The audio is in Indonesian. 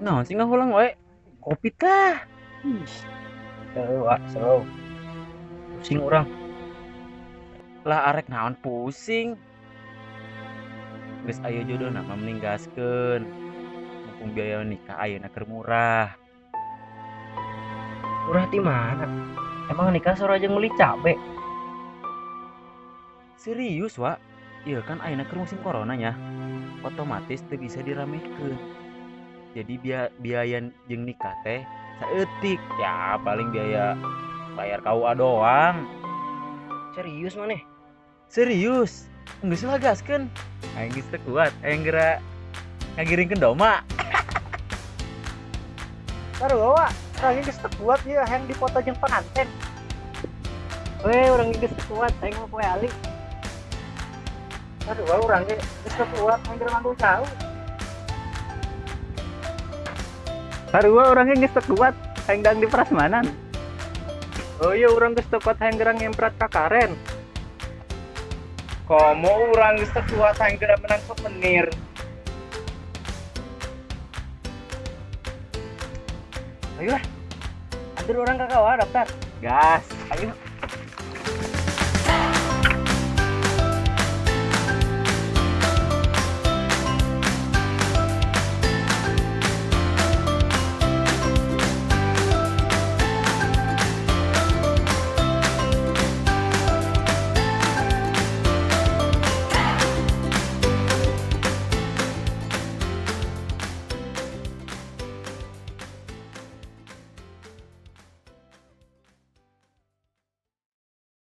Naon sih ngahulang we? Kopi tah. Ih, Seru, Wak, seru. pusing orang. Lah arek naon pusing. Geus aya jodohna mah mending gaskeun. Mumpung biaya nikah ayeuna keur murah. Murah di mana? Emang nikah sore aja ngeli cabe. Serius, Wak? Iya kan ayeuna keur musim corona nya. Otomatis teu bisa diramekeun. Jadi biaya jeung nikah teh saeutik. Ya paling biaya bayar KUA doang. Serius maneh? Serius? Geus lah gaskeun. Aing geus teu kuat. Aing geura ngagiringkeun doma. Sarua, Wak. Orang geus teu kuat ieu hayang dipoto jeung penganten. Weh, urang geus teu kuat, hayang mah poe ali. Sarua urang ge geus teu kuat, hayang geura manggung jauh. Sarua orang geus teu kuat, hayang dang di prasmanan. Oh iya urang geus teu kuat hayang geura ngemprat ka karen. Komo urang geus teu kuat hayang geura menang souvenir. Ayolah. Antar orang ka kawah daftar. Gas. Ayo.